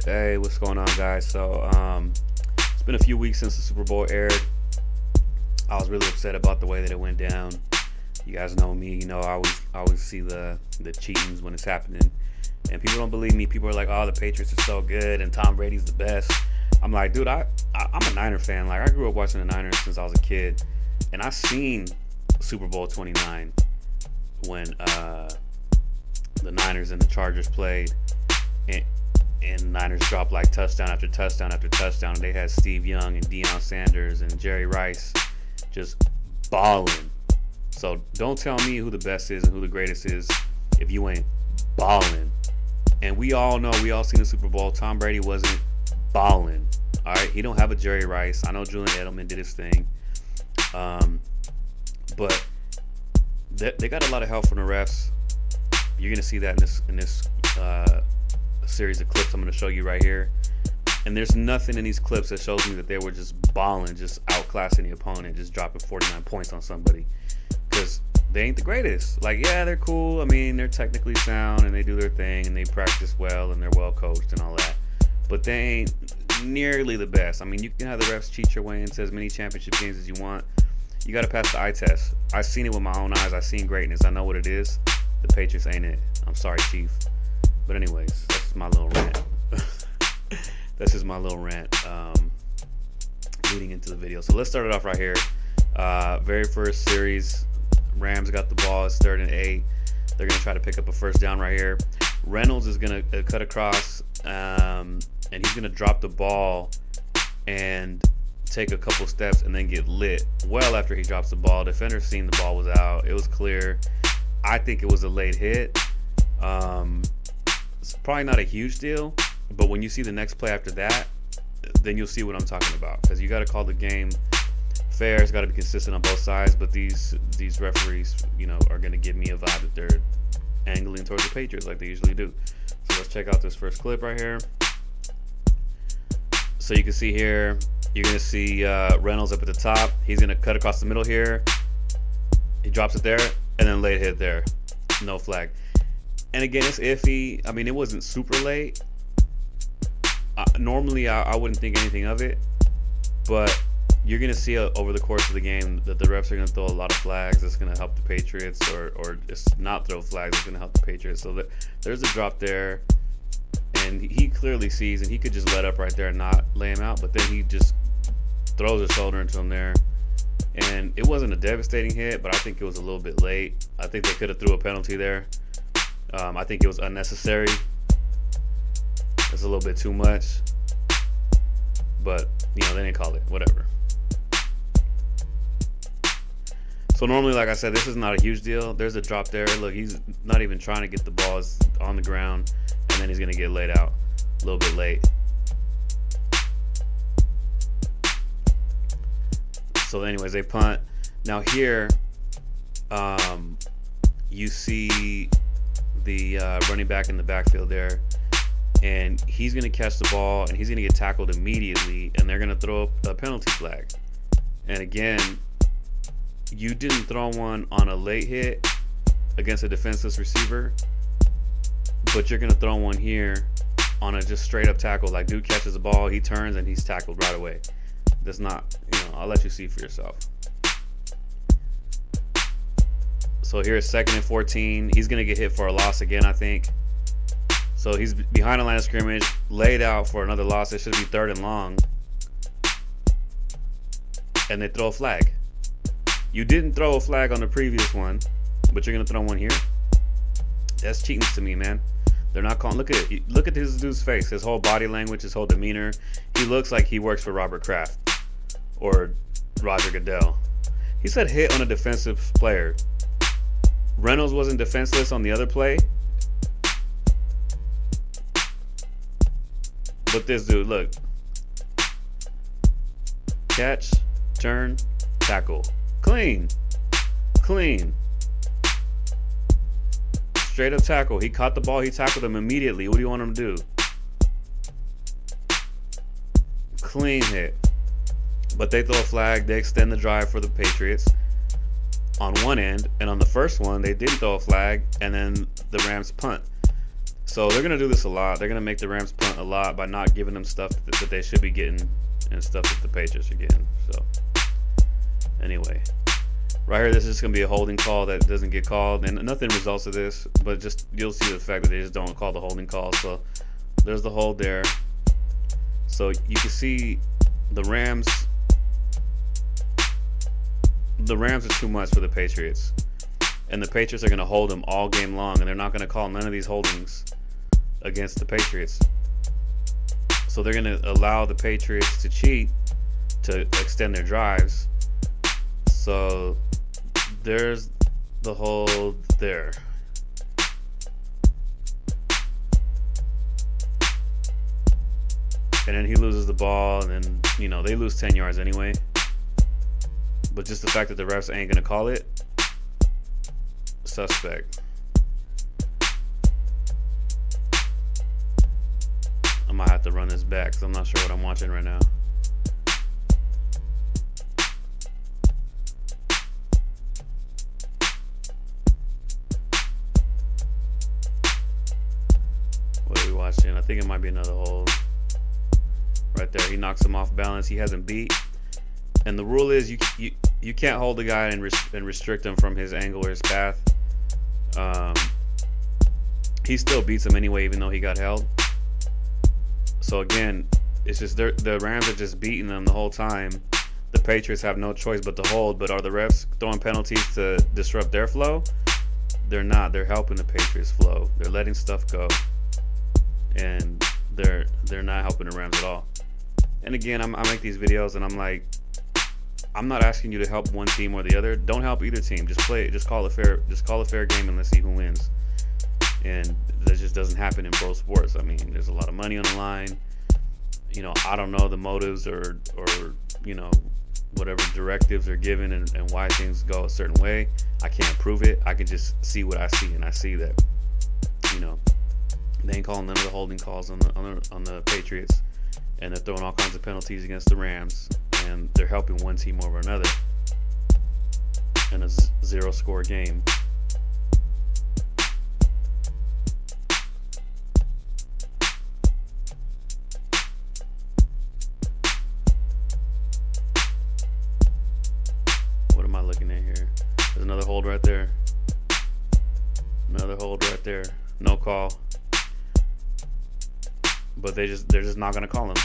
Hey, what's going on, guys? It's been a few weeks since the Super Bowl aired. I was really upset about the way that it went down. You guys know me, I always see the cheatings when it's happening, and people don't believe me. People are like, "Oh, the Patriots are so good, and Tom Brady's the best." I'm like, dude, I'm a Niner fan. Like, I grew up watching the Niners since I was a kid, and I seen Super Bowl 29 when the Niners and the Chargers played, and Niners dropped like touchdown after touchdown after touchdown. They had Steve Young and Deion Sanders and Jerry Rice just balling. So don't tell me who the best is and who the greatest is if you ain't balling. And we all know, we all seen the Super Bowl, Tom Brady wasn't balling. All right, he don't have a Jerry Rice. I know Julian Edelman did his thing, but they got a lot of help from the refs. You're gonna see that in this series of clips I'm going to show you right here. And there's nothing in these clips that shows me that they were just balling, just outclassing the opponent, just dropping 49 points on somebody, because they ain't the greatest. Like, yeah, they're cool. I mean, they're technically sound and they do their thing and they practice well and they're well coached and all that, but they ain't nearly the best. I mean, you can have the refs cheat your way into as many championship games as you want. You got to pass the eye test. I've seen it with my own eyes. I've seen greatness. I know what it is. The Patriots ain't it. I'm sorry, Chief. But anyways, that's my little rant. That's just my little rant leading into the video. So let's start it off right here. Very first series, Rams got the ball. It's 3rd and 8. They're going to try to pick up a first down right here. Reynolds is going to cut across, and he's going to drop the ball and take a couple steps and then get lit. Well, after he drops the ball, defender seen the ball was out. It was clear. I think it was a late hit. It's probably not a huge deal, but when you see the next play after that, then you'll see what I'm talking about, because you got to call the game fair. It's got to be consistent on both sides, but these referees, are going to give me a vibe that they're angling towards the Patriots like they usually do. So let's check out this first clip right here. So you can see here, you're going to see Reynolds up at the top. He's going to cut across the middle here. He drops it there, and then late hit there. No flag. And again, it's iffy. I mean, it wasn't super late. Normally, I wouldn't think anything of it, but you're going to see over the course of the game that the refs are going to throw a lot of flags. That's going to help the Patriots, or just not throw flags. It's going to help the Patriots. So there's a drop there, and he clearly sees, and he could just let up right there and not lay him out, but then he just throws his shoulder into him there. And it wasn't a devastating hit, but I think it was a little bit late. I think they could have threw a penalty there. I think it was unnecessary. It's a little bit too much, but they didn't call it. Whatever. So normally, like I said, this is not a huge deal. There's a drop there. Look, he's not even trying to get the ball. It's on the ground, and then he's gonna get laid out a little bit late. So anyways, they punt. Now here, you see the running back in the backfield there, and he's going to catch the ball, and he's going to get tackled immediately, and they're going to throw up a penalty flag. And again, you didn't throw one on a late hit against a defenseless receiver, but you're going to throw one here on a just straight up tackle. Like, dude catches the ball, he turns, and he's tackled right away. That's not, I'll let you see for yourself. So here's 2nd and 14. He's going to get hit for a loss again, I think. So he's behind the line of scrimmage, laid out for another loss. It should be 3rd and long. And they throw a flag. You didn't throw a flag on the previous one, but you're going to throw one here? That's cheating to me, man. They're not calling. Look at it. Look at this dude's face, his whole body language, his whole demeanor. He looks like he works for Robert Kraft or Roger Goodell. He said hit on a defensive player. Reynolds wasn't defenseless on the other play. But this dude, look. Catch, turn, tackle. Clean. Clean. Straight up tackle. He caught the ball. He tackled him immediately. What do you want him to do? Clean hit. But they throw a flag. They extend the drive for the Patriots on one end. And on the first one, they didn't throw a flag. And then the Rams punt. So they're gonna do this a lot. They're gonna make the Rams punt a lot by not giving them stuff that they should be getting and stuff that the Patriots are getting. So anyway, right here, this is gonna be a holding call that doesn't get called, and nothing results of this, but just you'll see the fact that they just don't call the holding call. So there's the hold there. So you can see the Rams. The Rams are too much for the Patriots, and the Patriots are gonna hold them all game long, and they're not gonna call none of these holdings against the Patriots. So they're going to allow the Patriots to cheat to extend their drives. So there's the hold there. And then he loses the ball, and then, you know, they lose 10 yards anyway. But just the fact that the refs ain't going to call it, suspect. I might have to run this back because I'm not sure what I'm watching right now. What are we watching? I think it might be another hold. Right there. He knocks him off balance. He hasn't beat. And the rule is you can't hold the guy and restrict him from his angle or his path. He still beats him anyway, even though he got held. So again, it's just the Rams are just beating them the whole time. The Patriots have no choice but to hold. But are the refs throwing penalties to disrupt their flow? They're not. They're helping the Patriots flow. They're letting stuff go, and they're not helping the Rams at all. And again, I make these videos, and I'm like, I'm not asking you to help one team or the other. Don't help either team. Just play. Just call a fair game, and let's see who wins. And that just doesn't happen in pro sports. I mean, there's a lot of money on the line. You know, I don't know the motives or you know, whatever directives are given and why things go a certain way. I can't prove it. I can just see what I see, and I see that, you know, they ain't calling none of the holding calls on the Patriots, and they're throwing all kinds of penalties against the Rams, and they're helping one team over another in a 0-score game. What am I looking at here? There's another hold right there. Another hold right there. No call. But they're just not gonna call him.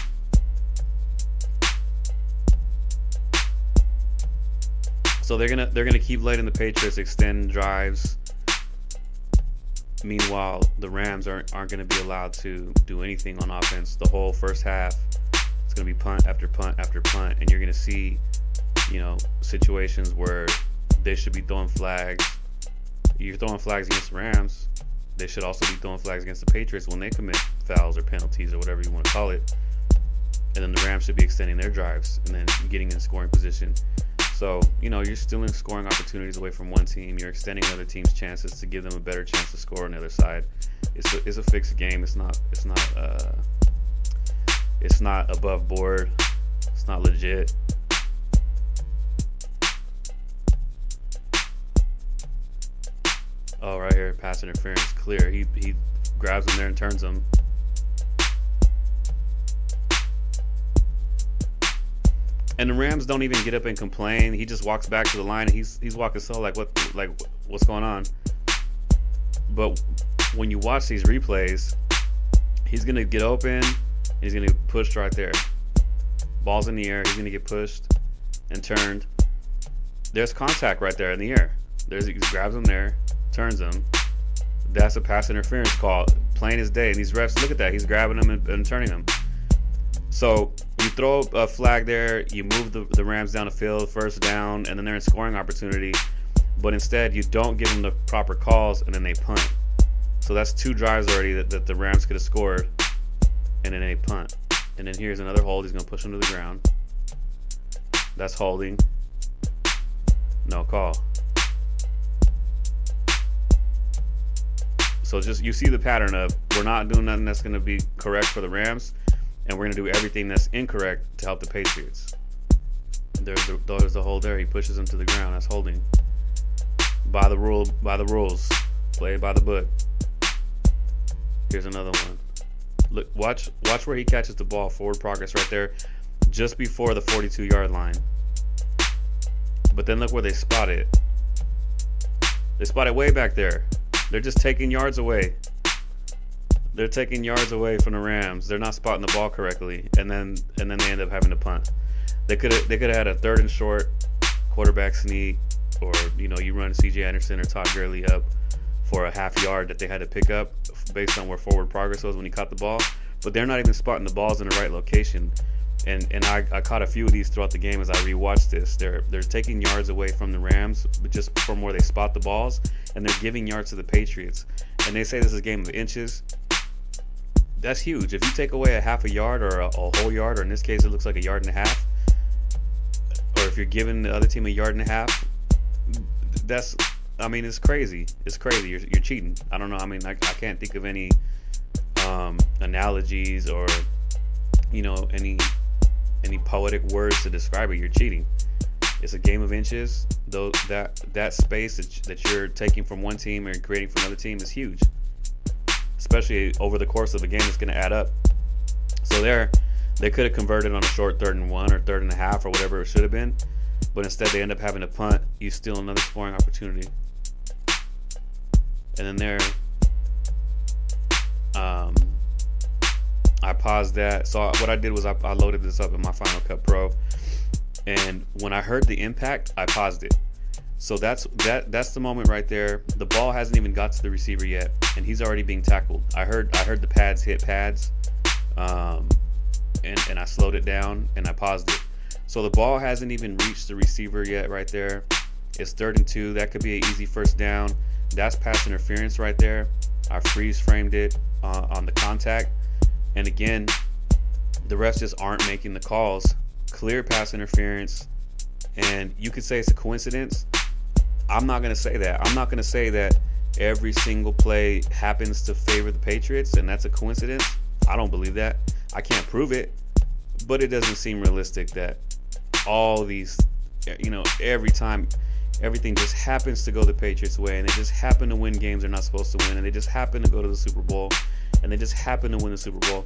So they're gonna keep letting the Patriots extend drives. Meanwhile, the Rams aren't gonna be allowed to do anything on offense. The whole first half, it's gonna be punt after punt after punt, and you're gonna see, you know, situations where they should be throwing flags. You're throwing flags against the Rams. They should also be throwing flags against the Patriots when they commit fouls or penalties or whatever you want to call it. And then the Rams should be extending their drives and then getting in scoring position. So, you know, you're stealing scoring opportunities away from one team. You're extending other team's chances to give them a better chance to score on the other side. It's a fixed game. It's not above board. It's not legit. Oh, right here, pass interference, clear. He grabs him there and turns him. And the Rams don't even get up and complain. He just walks back to the line, and he's walking slow, like what's going on? But when you watch these replays, he's gonna get open, and he's gonna get pushed right there. Ball's in the air. He's gonna get pushed and turned. There's contact right there in the air. He grabs him there. Turns him. That's a pass interference call, plain as day. And these refs, look at that. He's grabbing him and turning him. So you throw a flag there, you move the Rams down the field, first down, and then they're in scoring opportunity. But instead, you don't give them the proper calls, and then they punt. So that's 2 drives already that the Rams could have scored, and then they punt. And then here's another hold. He's going to push him to the ground. That's holding. No call. So just you see the pattern of we're not doing nothing that's going to be correct for the Rams, and we're going to do everything that's incorrect to help the Patriots. There's the hold there. He pushes him to the ground. That's holding. By the rules. Play by the book. Here's another one. Look, watch where he catches the ball. Forward progress right there, just before the 42-yard line. But then look where they spot it. They spot it way back there. They're just taking yards away. They're taking yards away from the Rams. They're not spotting the ball correctly, and then they end up having to punt. They could have had a 3rd and short, quarterback sneak, or you run C.J. Anderson or Todd Gurley up for a half yard that they had to pick up based on where forward progress was when he caught the ball. But they're not even spotting the balls in the right location. And I caught a few of these throughout the game as I rewatched this. They're taking yards away from the Rams, but just from where they spot the balls, and they're giving yards to the Patriots. And they say this is a game of inches. That's huge. If you take away a half a yard or a whole yard, or in this case it looks like a yard and a half, or if you're giving the other team a yard and a half, it's crazy. It's crazy. You're cheating. I don't know. I can't think of any analogies or any poetic words to describe it. You're cheating. It's a game of inches. Though that space that you're taking from one team and creating for another team is huge. Especially over the course of a game, it's going to add up. So they could have converted on a short 3rd and 1 or 3rd and a half or whatever it should have been, but instead they end up having to punt. You steal another scoring opportunity. And then I paused that. So what I did was I loaded this up in my Final Cut Pro, and when I heard the impact, I paused it. So that's the moment right there. The ball hasn't even got to the receiver yet, and he's already being tackled. I heard the pads hit pads, and I slowed it down and I paused it. So the ball hasn't even reached the receiver yet right there. It's 3rd and 2. That could be an easy first down. That's pass interference right there. I freeze framed it on the contact. And again, the refs just aren't making the calls. Clear pass interference. And you could say it's a coincidence. I'm not going to say that. I'm not going to say that every single play happens to favor the Patriots and that's a coincidence. I don't believe that. I can't prove it. But it doesn't seem realistic that all these, every time everything just happens to go the Patriots' way, and they just happen to win games they're not supposed to win, and they just happen to go to the Super Bowl, and they just happen to win the Super Bowl.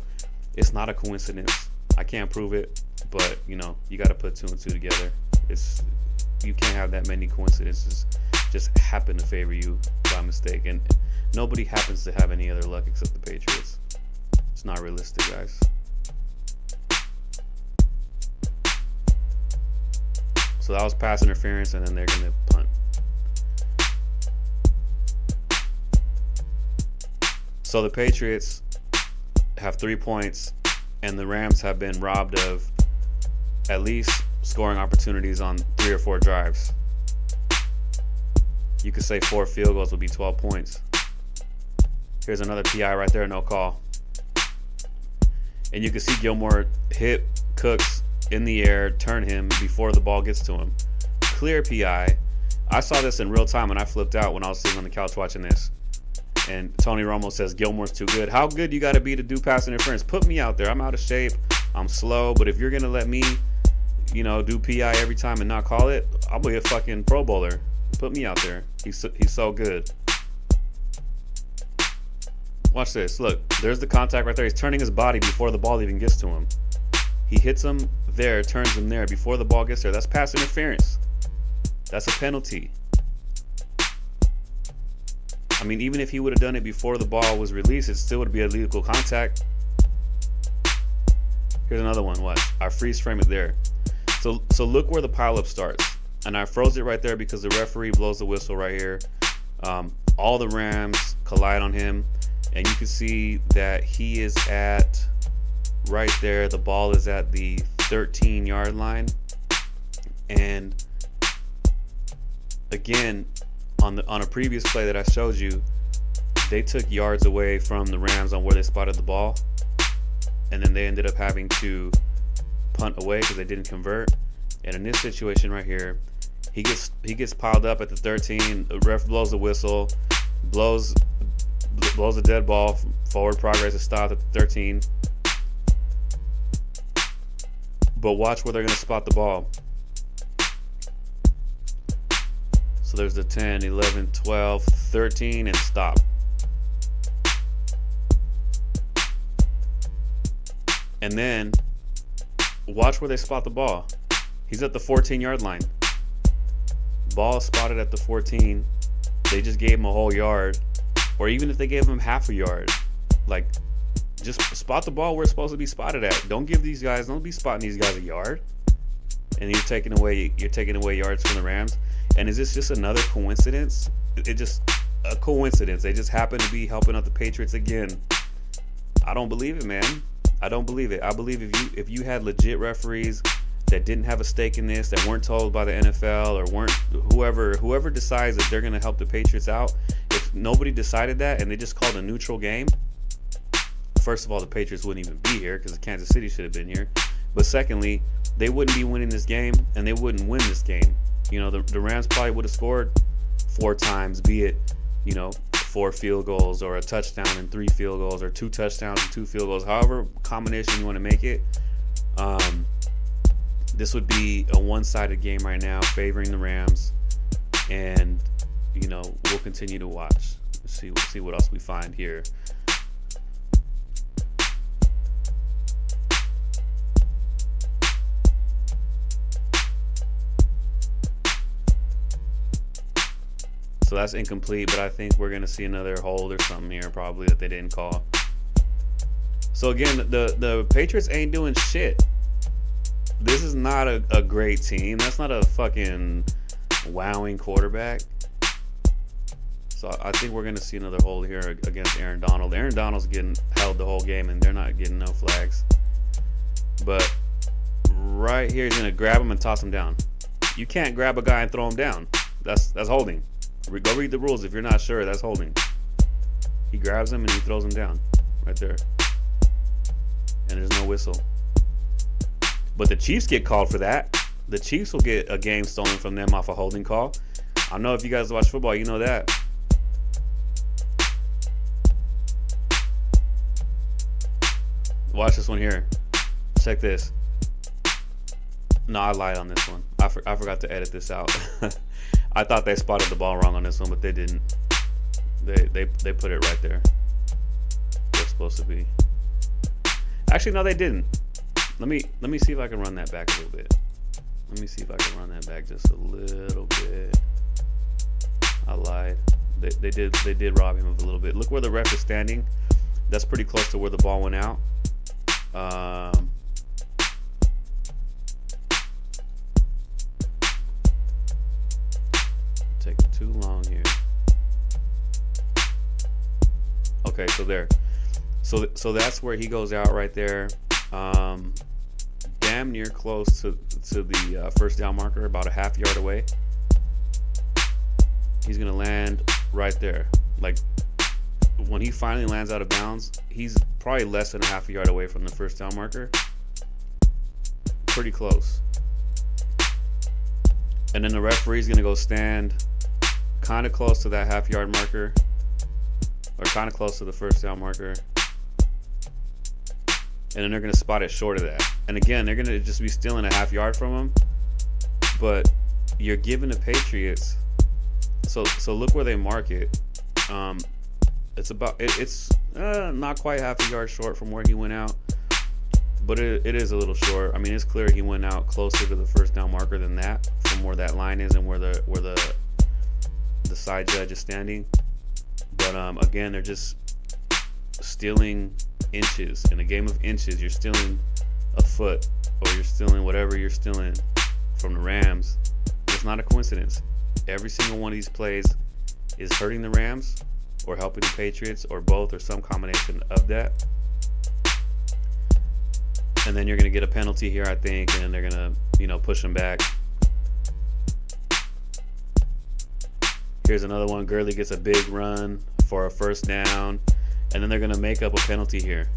It's not a coincidence. I can't prove it, but you got to put 2 and 2 together. You can't have that many coincidences just happen to favor you by mistake, and nobody happens to have any other luck except the Patriots. It's not realistic, guys. So that was pass interference, and then they're going to punt. So the Patriots have 3 points, and the Rams have been robbed of at least scoring opportunities on 3 or 4 drives. You could say 4 field goals would be 12 points. Here's another PI right there, no call. And you can see Gilmore hit Cooks in the air, turn him before the ball gets to him. Clear PI. I saw this in real time and I flipped out when I was sitting on the couch watching this. And Tony Romo says Gilmore's too good. How good you got to be to do pass interference? Put me out there. I'm out of shape. I'm slow. But if you're going to let me, do PI every time and not call it, I'll be a fucking Pro Bowler. Put me out there. He's so good. Watch this. Look, there's the contact right there. He's turning his body before the ball even gets to him. He hits him there, turns him there before the ball gets there. That's pass interference. That's a penalty. Even if he would have done it before the ball was released, it still would be illegal contact. Here's another one. Watch. I freeze frame it there. So look where the pileup starts. And I froze it right there because the referee blows the whistle right here. All the Rams collide on him. And you can see that he is at right there. The ball is at the 13-yard line. And again, on a previous play that I showed you, they took yards away from the Rams on where they spotted the ball. And then they ended up having to punt away because they didn't convert. And in this situation right here, he gets piled up at the 13. The ref blows the whistle, blows a dead ball. Forward progress is stopped at the 13. But watch where they're going to spot the ball. So there's the 10, 11, 12, 13, and stop. And then watch where they spot the ball. He's at the 14-yard line. Ball spotted at the 14. They just gave him a whole yard. Or even if they gave him half a yard, like, just spot the ball where it's supposed to be spotted at. Don't be spotting these guys a yard. And you're taking away yards from the Rams. And is this just another coincidence? It just a coincidence. They just happen to be helping out the Patriots again. I don't believe it, man. I don't believe it. I believe if you had legit referees that didn't have a stake in this, that weren't told by the NFL or weren't whoever decides that they're going to help the Patriots out, if nobody decided that and they just called a neutral game, first of all, the Patriots wouldn't even be here because Kansas City should have been here. But secondly, they wouldn't be winning this game and they wouldn't win this game. You know, the Rams probably would have scored 4 times, be it, 4 field goals or a touchdown and 3 field goals or 2 touchdowns and 2 field goals, however combination you want to make it. This would be a one-sided game right now favoring the Rams, and we'll continue to watch. We'll see what else we find here. So that's incomplete, but I think we're going to see another hold or something here probably that they didn't call. So again, the Patriots ain't doing shit. This is not a great team. That's not a fucking wowing quarterback. So I think we're going to see another hold here against Aaron Donald. Aaron Donald's getting held the whole game, and they're not getting no flags. But right here, he's going to grab him and toss him down. You can't grab a guy and throw him down. That's holding. Go read the rules if you're not sure. That's holding. He grabs him and he throws him down right there. And there's no whistle. But the Chiefs get called for that. The Chiefs will get a game stolen from them off a holding call. I know if you guys watch football, you know that. Watch this one here. Check this. No, I lied on this one. I forgot to edit this out. I thought they spotted the ball wrong on this one, but they didn't. They put it right there. Where it's supposed to be. Actually, no, they didn't. Let me see if I can run that back a little bit. Let me see if I can run that back just a little bit. I lied. They did rob him of a little bit. Look where the ref is standing. That's pretty close to where the ball went out. Taking too long here. Okay, so there. So that's where he goes out right there. Damn near close to the first down marker, about a half yard away. He's gonna land right there. Like when he finally lands out of bounds, he's probably less than a half a yard away from the first down marker. Pretty close. And then the referee's gonna go stand kind of close to that half yard marker, or kind of close to the first down marker. And then they're going to spot it short of that. And again, they're going to just be stealing a half yard from them. But you're giving the Patriots. So look where they mark it. It's not quite half a yard short from where he went out. But it is a little short. I mean, it's clear he went out closer to the first down marker than that, from where that line is and where the side judge is standing. But again, they're just stealing inches. In a game of inches, you're stealing a foot, or you're stealing whatever you're stealing from the Rams. It's not a coincidence. Every single one of these plays is hurting the Rams or helping the Patriots, or both, or some combination of that. And then you're going to get a penalty here, I think, and then they're going to, push them back. Here's another one. Gurley gets a big run for a first down. And then they're going to make up a penalty here.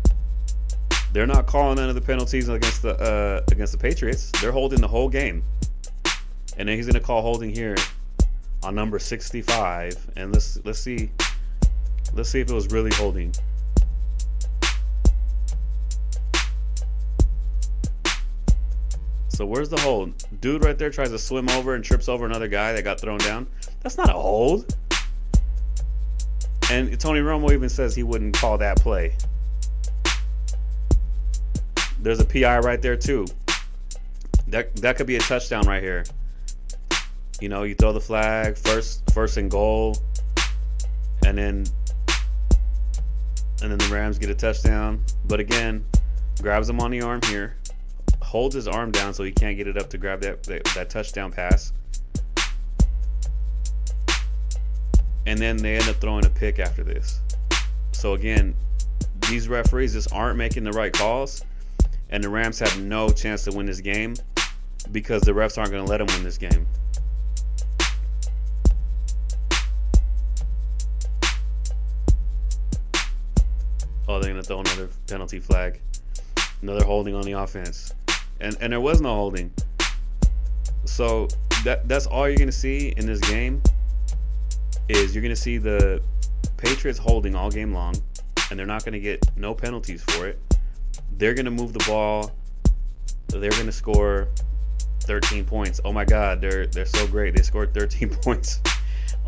They're not calling none of the penalties against the Patriots. They're holding the whole game. And then he's going to call holding here on number 65. And let's see if it was really holding. So where's the hold? Dude right there tries to swim over and trips over another guy that got thrown down. That's not a hold. And Tony Romo even says he wouldn't call that play. There's a PI right there too. That could be a touchdown right here. You know, you throw the flag, first and goal, and then the Rams get a touchdown. But again, grabs him on the arm here, holds his arm down so he can't get it up to grab that touchdown pass. And then they end up throwing a pick after this. So again, these referees just aren't making the right calls, and the Rams have no chance to win this game because the refs aren't going to let them win this game. Oh, they're going to throw another penalty flag. Another holding on the offense. And there was no holding. So that's all you're going to see in this game is you're going to see the Patriots holding all game long, and they're not going to get no penalties for it. They're going to move the ball. They're going to score 13 points. Oh my God, they're so great. They scored 13 points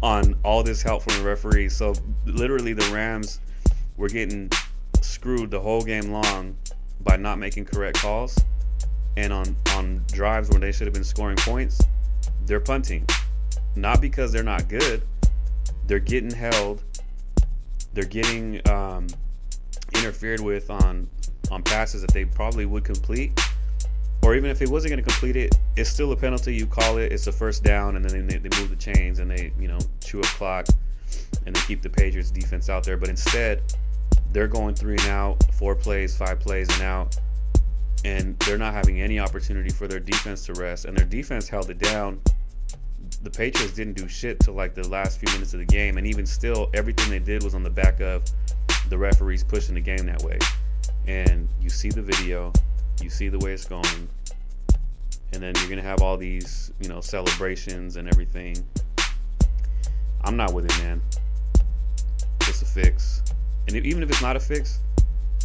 on all this help from the referees. So literally the Rams were getting screwed the whole game long by not making correct calls. And on drives where they should have been scoring points, they're punting. Not because they're not good. They're getting held. They're getting interfered with on passes that they probably would complete. Or even if he wasn't going to complete it, it's still a penalty. You call it. It's a first down, and then they move the chains and they chew up clock and they keep the Patriots defense out there. But instead, they're going 3 and out, 4 plays, 5 plays and out, and they're not having any opportunity for their defense to rest. And their defense held it down. The Patriots didn't do shit till like the last few minutes of the game, and even still, everything they did was on the back of the referees pushing the game that way. And you see the video, you see the way it's going, and then you're gonna have all these, celebrations and everything. I'm not with it, man. It's a fix, and even if it's not a fix,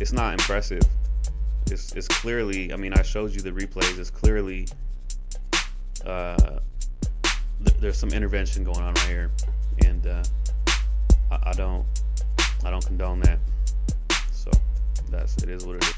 it's not impressive. It's clearly. I mean, I showed you the replays. It's clearly. There's some intervention going on right here, and I don't condone that. So it is what it is.